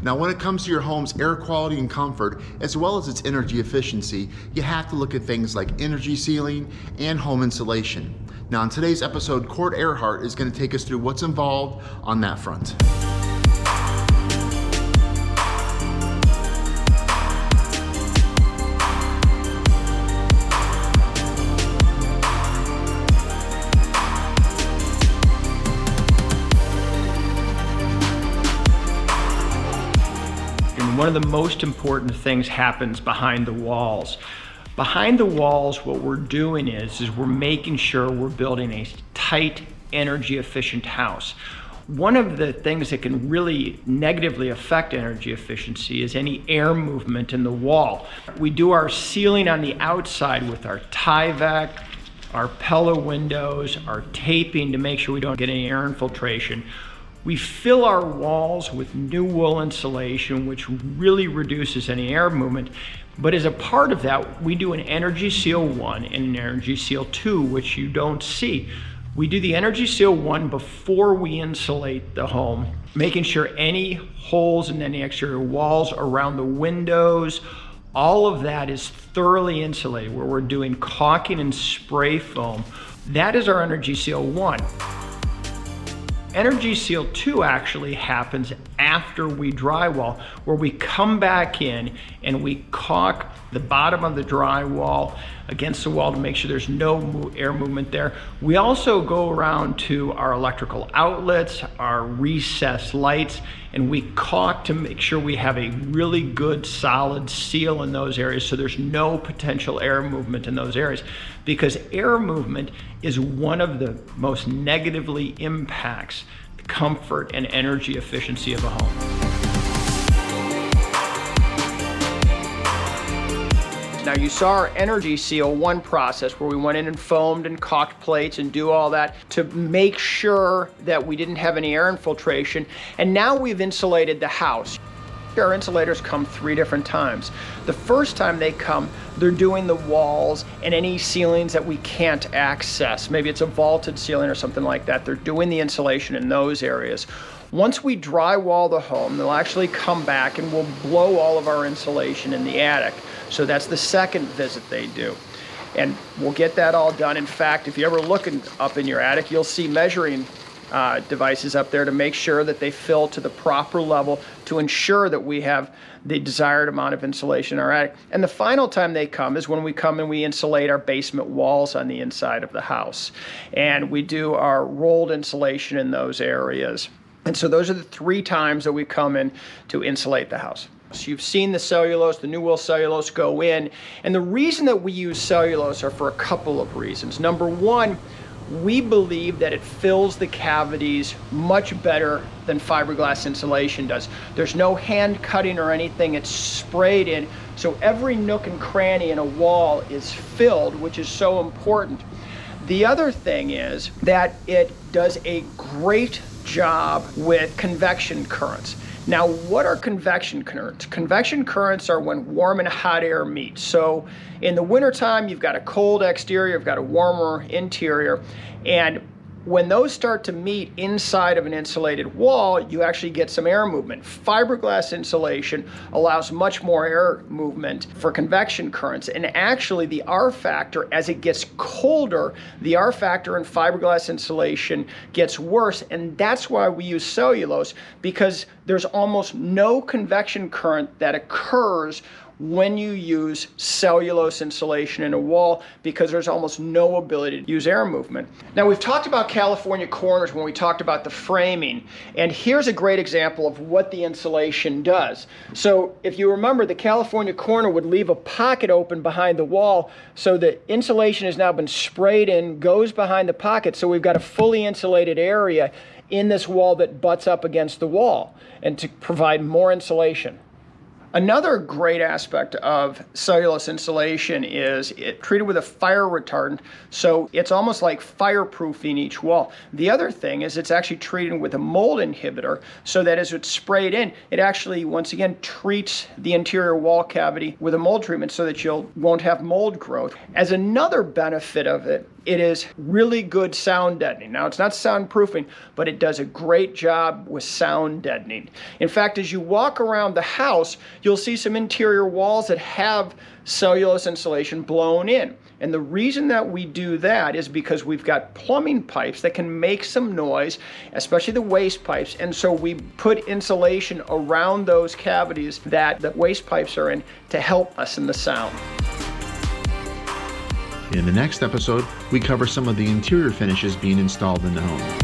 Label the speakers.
Speaker 1: Now, when it comes to your home's air quality and comfort, as well as its energy efficiency, you have to look at things like energy sealing and home insulation. Now, in today's episode, Cord Earhart is going to take us through what's involved on that front.
Speaker 2: One of the most important things happens behind the walls. Behind the walls, what we're doing is we're making sure we're building a tight, energy efficient house. One of the things that can really negatively affect energy efficiency is any air movement in the wall. We do our sealing on the outside with our Tyvek, our Pella windows, our taping to make sure we don't get any air infiltration. We fill our walls with new wool insulation, which really reduces any air movement. But as a part of that, we do an Energy Seal 1 and an Energy Seal 2, which you don't see. We do the Energy Seal 1 before we insulate the home, making sure any holes in any exterior walls around the windows, all of that is thoroughly insulated, where we're doing caulking and spray foam. That is our Energy Seal 1. Energy Seal 2 actually happens after we drywall, where we come back in and we caulk the bottom of the drywall against the wall to make sure there's no air movement there. We also go around to our electrical outlets, our recessed lights, and we caulk to make sure we have a really good solid seal in those areas so there's no potential air movement in those areas, because air movement is one of the most negatively impacts the comfort and energy efficiency of a home. Now, you saw our Energy Seal 1 process where we went in and foamed and caulked plates and do all that to make sure that we didn't have any air infiltration. And now we've insulated the house. Our insulators come 3 different times. The first time they come, they're doing the walls and any ceilings that we can't access. Maybe it's a vaulted ceiling or something like that. They're doing the insulation in those areas. Once we drywall the home, they'll actually come back and we'll blow all of our insulation in the attic. So that's the second visit they do. And we'll get that all done. In fact, if you ever look up in your attic, you'll see measuring devices up there to make sure that they fill to the proper level to ensure that we have the desired amount of insulation in our attic. And the final time they come is when we come and we insulate our basement walls on the inside of the house. And we do our rolled insulation in those areas. And so those are the 3 times that we come in to insulate the house. So you've seen the cellulose, the new wool cellulose go in. And the reason that we use cellulose are for a couple of reasons. Number one, we believe that it fills the cavities much better than fiberglass insulation does. There's no hand cutting or anything, it's sprayed in. So every nook and cranny in a wall is filled, which is so important. The other thing is that it does a great job with convection currents. Now, what are convection currents? Convection currents are when warm and hot air meet. So in the wintertime, you've got a cold exterior, you've got a warmer interior, and when those start to meet inside of an insulated wall, you actually get some air movement. Fiberglass insulation allows much more air movement for convection currents. And actually the R factor, as it gets colder, the R factor in fiberglass insulation gets worse. And that's why we use cellulose, because there's almost no convection current that occurs when you use cellulose insulation in a wall, because there's almost no ability to use air movement. Now, we've talked about California corners when we talked about the framing, and here's a great example of what the insulation does. So if you remember, the California corner would leave a pocket open behind the wall, so the insulation has now been sprayed in, goes behind the pocket, so we've got a fully insulated area in this wall that butts up against the wall, and to provide more insulation. Another great aspect of cellulose insulation is it treated with a fire retardant, so it's almost like fireproofing each wall. The other thing is it's actually treated with a mold inhibitor, so that as it's sprayed in, it actually, once again, treats the interior wall cavity with a mold treatment so that you won't have mold growth. As another benefit of it, It is really good sound deadening. Now, it's not soundproofing, but it does a great job with sound deadening. In fact, as you walk around the house, you'll see some interior walls that have cellulose insulation blown in. And the reason that we do that is because we've got plumbing pipes that can make some noise, especially the waste pipes. And so we put insulation around those cavities that the waste pipes are in to help us in the sound.
Speaker 1: In the next episode, we cover some of the interior finishes being installed in the home.